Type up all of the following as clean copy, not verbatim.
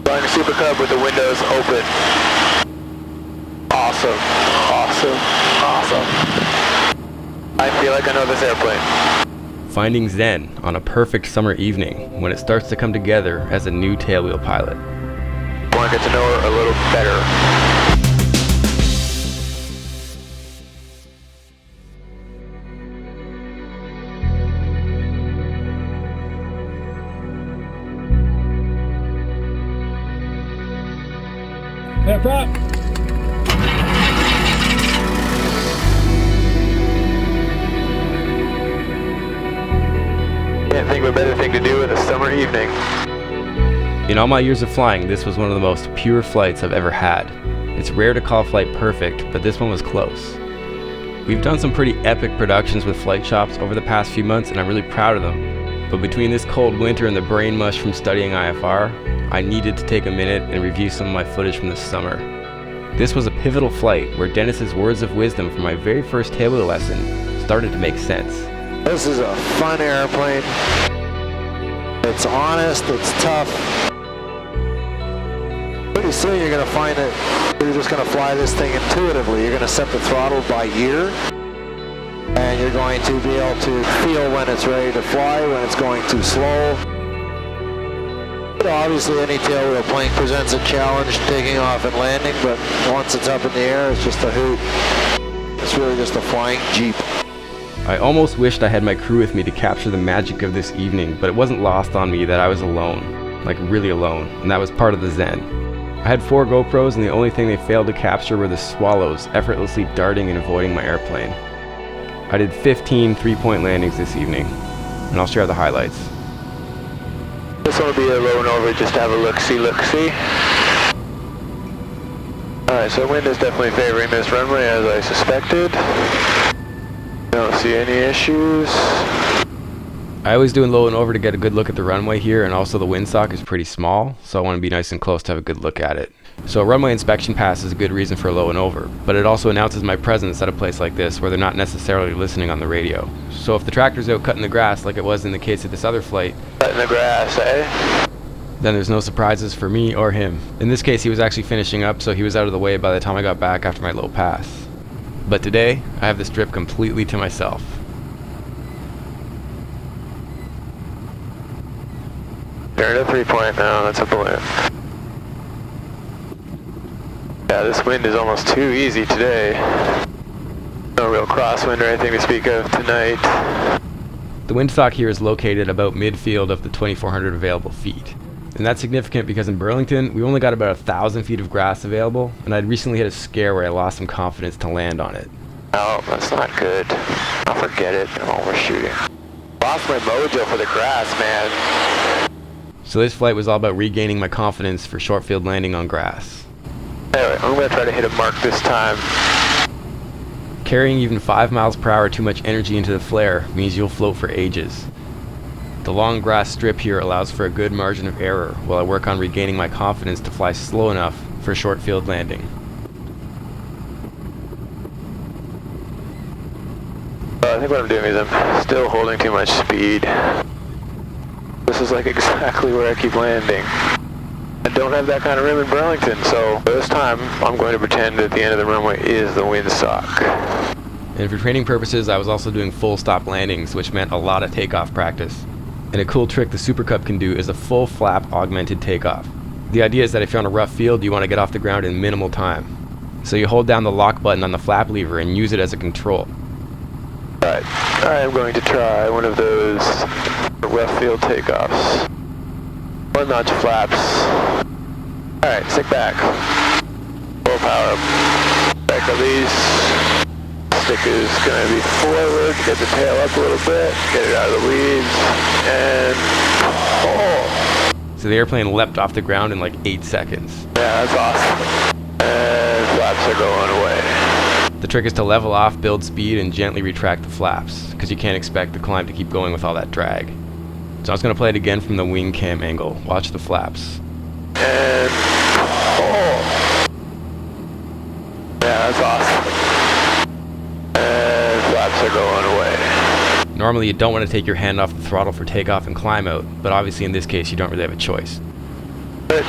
Flying a Super Cub with the windows open. Awesome, awesome, awesome. I feel like I know this airplane. Finding Zen on a perfect summer evening when it starts to come together as a new tailwheel pilot. I want to get to know her a little better. Left up. Can't think of a better thing to do in a summer evening. In all my years of flying, this was one of the most pure flights I've ever had. It's rare to call a flight perfect, but this one was close. We've done some pretty epic productions with flight shops over the past few months, and I'm really proud of them. But between this cold winter and the brain mush from studying IFR, I needed to take a minute and review some of my footage from this summer. This was a pivotal flight where Dennis's words of wisdom from my very first tailwheel lesson started to make sense. This is a fun airplane. It's honest, it's tough. Pretty soon you're going to find that you're just going to fly this thing intuitively. You're going to set the throttle by ear, and you're going to be able to feel when it's ready to fly, when it's going too slow. Obviously any tailwheel plane presents a challenge taking off and landing, but once it's up in the air, it's just a hoot. It's really just a flying Jeep. I almost wished I had my crew with me to capture the magic of this evening, but it wasn't lost on me that I was alone, like really alone, and that was part of the zen. I had 4 GoPros, and the only thing they failed to capture were the swallows effortlessly darting and avoiding my airplane. I did 15 3-point landings this evening, and I'll share the highlights. This one will be a low and over just to have a look-see. Alright, so wind is definitely favoring this runway as I suspected. Don't see any issues. I always do low and over to get a good look at the runway here, and also the windsock is pretty small, so I want to be nice and close to have a good look at it. So a runway inspection pass is a good reason for a low and over, but it also announces my presence at a place like this where they're not necessarily listening on the radio. So if the tractor's out cutting the grass like it was in the case of this other flight, cutting the grass, eh? Then there's no surprises for me or him. In this case, he was actually finishing up, so he was out of the way by the time I got back after my low pass. But today, I have the strip completely to myself. They're at a 3-point now, that's a balloon. Yeah, this wind is almost too easy today. No real crosswind or anything to speak of tonight. The windsock here is located about midfield of the 2,400 available feet. And that's significant because in Burlington, we only got about 1,000 feet of grass available, and I'd recently had a scare where I lost some confidence to land on it. Oh, that's not good. I'll forget it. I'm overshooting. Lost my mojo for the grass, man. So this flight was all about regaining my confidence for short field landing on grass. Anyway, I'm going to try to hit a mark this time. Carrying even 5 miles per hour too much energy into the flare means you'll float for ages. The long grass strip here allows for a good margin of error while I work on regaining my confidence to fly slow enough for short field landing. I think what I'm doing is I'm still holding too much speed. This is like exactly where I keep landing. I don't have that kind of room in Burlington, so this time I'm going to pretend that the end of the runway is the windsock. And for training purposes, I was also doing full stop landings, which meant a lot of takeoff practice. And a cool trick the Super Cub can do is a full flap augmented takeoff. The idea is that if you're on a rough field, you want to get off the ground in minimal time. So you hold down the lock button on the flap lever and use it as a control. Alright, I'm going to try one of those rough field takeoffs. 1 notch flaps. Alright, stick back. Full power. Back release. Stick is going to be forward. Get the tail up a little bit. Get it out of the weeds. And So the airplane leapt off the ground in like 8 seconds. Yeah, that's awesome. And flaps are going away. The trick is to level off, build speed, and gently retract the flaps, because you can't expect the climb to keep going with all that drag. So I was going to play it again from the wing cam angle. Watch the flaps. And yeah, that's awesome. And flaps are going away. Normally you don't want to take your hand off the throttle for takeoff and climb out, but obviously in this case you don't really have a choice. Which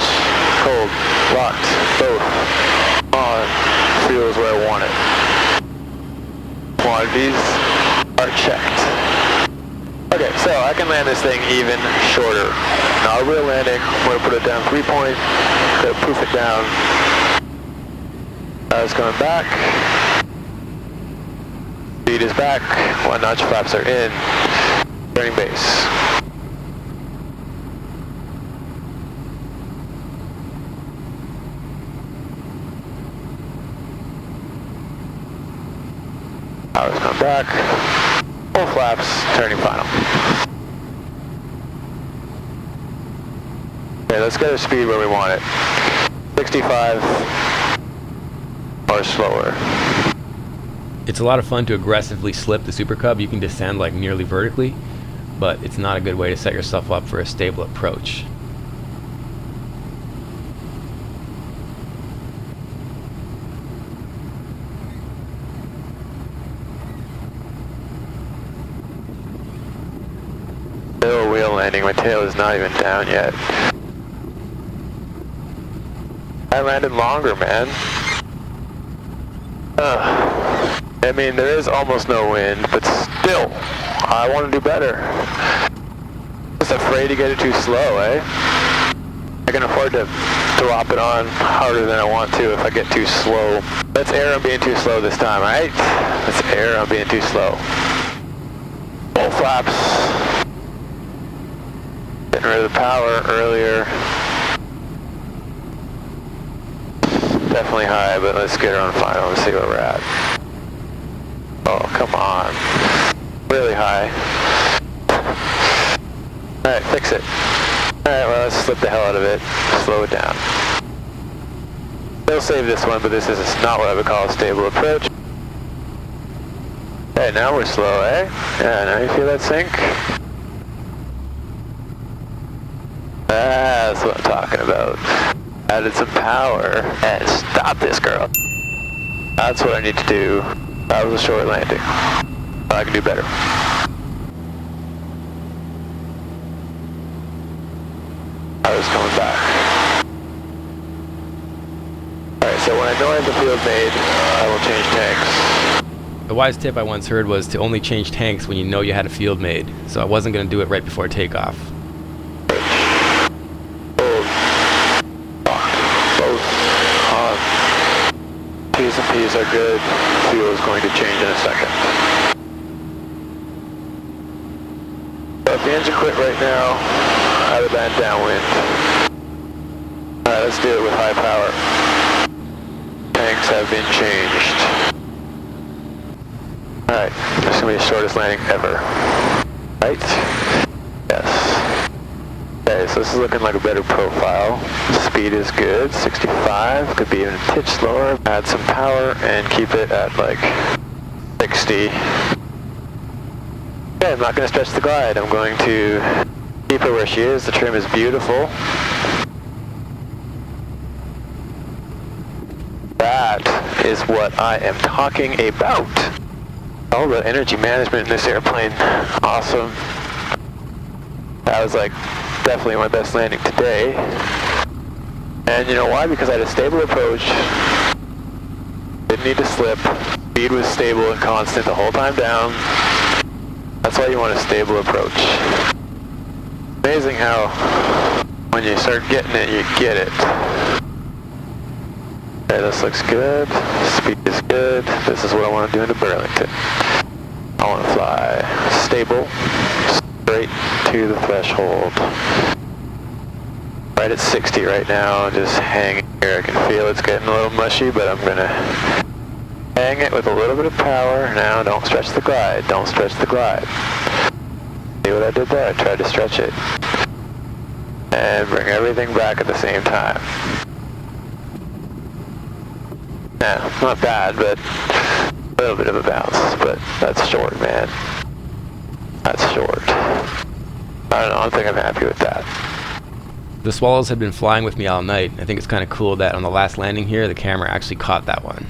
cold, locked, both, on, fuel is where I want it. Quantities are checked. Okay, so I can land this thing even shorter. Now a real landing, I'm going to put it down 3 point, going to poof it down. I was coming back. Speed is back, 1 notch flaps are in. Turning base. Power's come back. Full flaps, turning final. Okay, let's get our speed where we want it. 65 or slower. It's a lot of fun to aggressively slip the Super Cub. You can descend like nearly vertically, but it's not a good way to set yourself up for a stable approach. Still wheel landing, my tail is not even down yet. I landed longer, man. I mean, there is almost no wind, but still, I want to do better. Just afraid to get it too slow, eh? I can afford to drop it on harder than I want to if I get too slow. Let's err on being too slow this time, right? Let's err on being too slow. Full flaps. Getting rid of the power earlier. Definitely high, but let's get her on final and see where we're at. Oh, come on. Really high. Alright, fix it. Alright, well, let's slip the hell out of it. Slow it down. They'll save this one, but this is not what I would call a stable approach. Hey, now we're slow, eh? Yeah, now you feel that sink? That's what I'm talking about. Added some power and stop this girl. That's what I need to do. That was a short landing. I can do better. I was coming back. Alright, so when I know I have the field made, I will change tanks. The wise tip I once heard was to only change tanks when you know you had a field made, so I wasn't going to do it right before takeoff. P's and P's are good. Fuel is going to change in a second. So if the engine quit right now, I would land downwind. Alright, let's do it with high power. Tanks have been changed. Alright, this is going to be the shortest landing ever. Right? Yes. Okay, so this is looking like a better profile. Speed is good, 65, could be even a titch slower. Add some power and keep it at like 60. Okay, I'm not going to stretch the glide. I'm going to keep her where she is. The trim is beautiful. That is what I am talking about. All the energy management in this airplane, awesome. That was like definitely my best landing today. And you know why? Because I had a stable approach. Didn't need to slip. Speed was stable and constant the whole time down. That's why you want a stable approach. Amazing how when you start getting it, you get it. Okay, this looks good. Speed is good. This is what I want to do into Burlington. I want to fly stable, straight to the threshold. Right at 60 right now, just hanging here. I can feel it's getting a little mushy, but I'm gonna hang it with a little bit of power. Now, don't stretch the glide. Don't stretch the glide. See what I did there? I tried to stretch it. And bring everything back at the same time. Yeah, not bad, but a little bit of a bounce. But that's short, man. That's short. I don't know, I don't think I'm happy with that. The swallows had been flying with me all night. I think it's kind of cool that on the last landing here, the camera actually caught that one.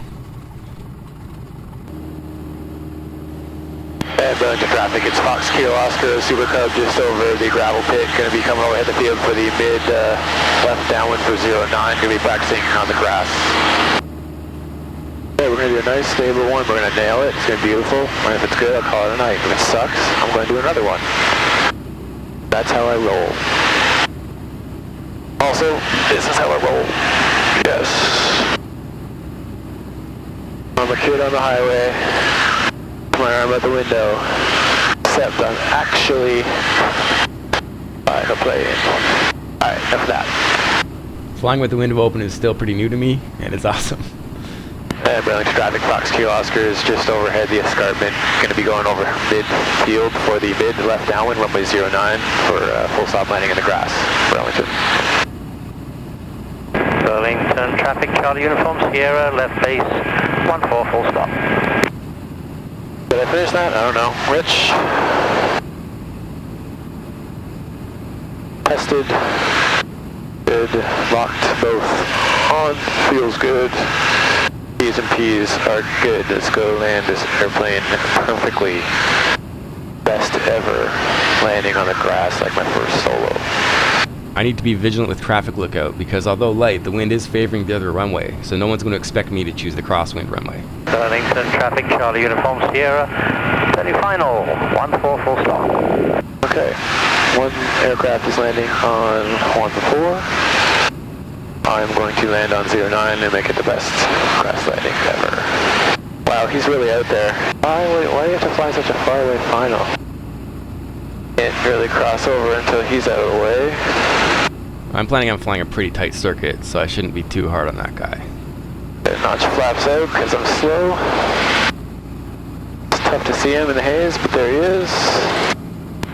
And Burlington traffic. traffic. It's Fox Kilo Oscar, Super Cub just over the gravel pit. Going to be coming overhead the field for the mid left downwind for 09. Going to be practicing on the grass. Okay, we're going to do a nice stable one. We're going to nail it. It's going to be beautiful. And if it's good, I'll call it a night. If it sucks, I'm going to do another one. That's how I roll. Also, this is how I roll. Yes. I'm a kid on the highway. My arm out the window. Except I'm actually flying a plane. Alright, enough of that. Flying with the window open is still pretty new to me, and it's awesome. And Burlington traffic, Fox Kilo Oscar is just overhead the escarpment. Going to be going over mid-field for the mid left downwind, runway 09 for full stop landing in the grass. Burlington. Burlington traffic, Charlie Uniform, Sierra, left base, 14, full stop. Did I finish that? I don't know. Rich. Tested. Good. Locked both on. Feels good. P's and P's are good. Let's go land this airplane perfectly. Best ever landing on the grass like my first solo. I need to be vigilant with traffic lookout because although light, the wind is favoring the other runway, so no one's going to expect me to choose the crosswind runway. Burlington traffic, Charlie Uniform, Sierra, semi-final, 14, full stop. Okay, one aircraft is landing on 1-4. I'm going to land on 09 and make it the best grass landing ever. Wow, he's really out there. Why do you have to fly such a far away final? Can't really cross over until he's out of the way. I'm planning on flying a pretty tight circuit, so I shouldn't be too hard on that guy. Notch flaps out because I'm slow. It's tough to see him in the haze, but there he is.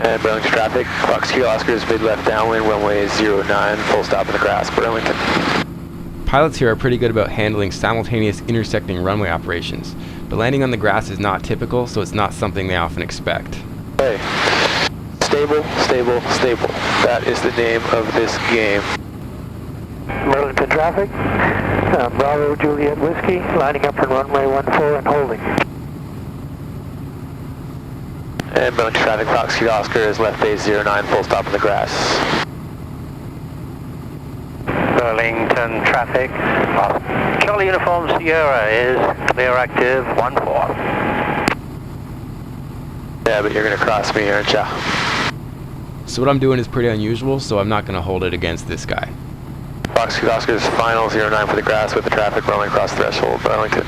And Burlington traffic, Fox Kilo Oscar is mid left downwind, runway 09, full stop in the grass, Burlington. Pilots here are pretty good about handling simultaneous intersecting runway operations, but landing on the grass is not typical, so it's not something they often expect. Okay. Stable, stable, stable. That is the name of this game. Burlington traffic, Bravo Juliet Whiskey, lining up on runway 14 and holding. And Burlington traffic, Fox Kilo Oscar is left base 09, full stop in the grass. Burlington traffic, Charlie Uniform, Sierra is clear active, 14. Yeah, but you're going to cross me, aren't ya? So what I'm doing is pretty unusual, so I'm not going to hold it against this guy. Fox Kilo Oscar is final 09 for the grass with the traffic rolling across threshold, Burlington.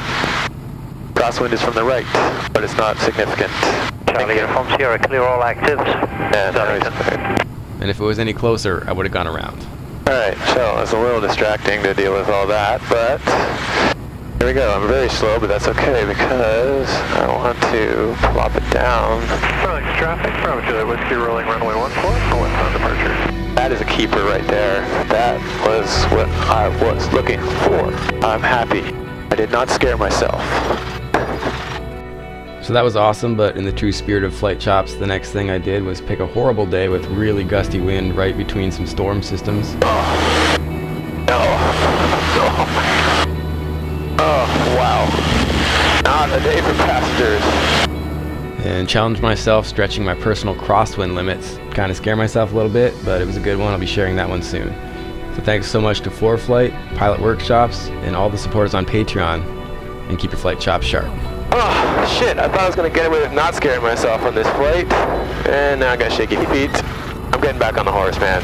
Crosswind is from the right, but it's not significant. Charlie Uniform, Sierra, clear all actives. And if it was any closer, I would have gone around. Alright, so it's a little distracting to deal with all that, but here we go. I'm very slow, but that's okay because I want to plop it down. Burlington traffic, Bravo Juliet Whiskey, rolling runway 14, on departure. That is a keeper right there. That was what I was looking for. I'm happy. I did not scare myself. So that was awesome, but in the true spirit of flight chops, the next thing I did was pick a horrible day with really gusty wind right between some storm systems. Oh, wow. Not a day for passengers. And challenged myself stretching my personal crosswind limits. Kind of scare myself a little bit, but it was a good one. I'll be sharing that one soon. So thanks so much to ForeFlight, Pilot Workshops, and all the supporters on Patreon. And keep your flight chops sharp. Oh, shit. I thought I was going to get away with not scaring myself on this flight. And now I got shaky feet. I'm getting back on the horse, man.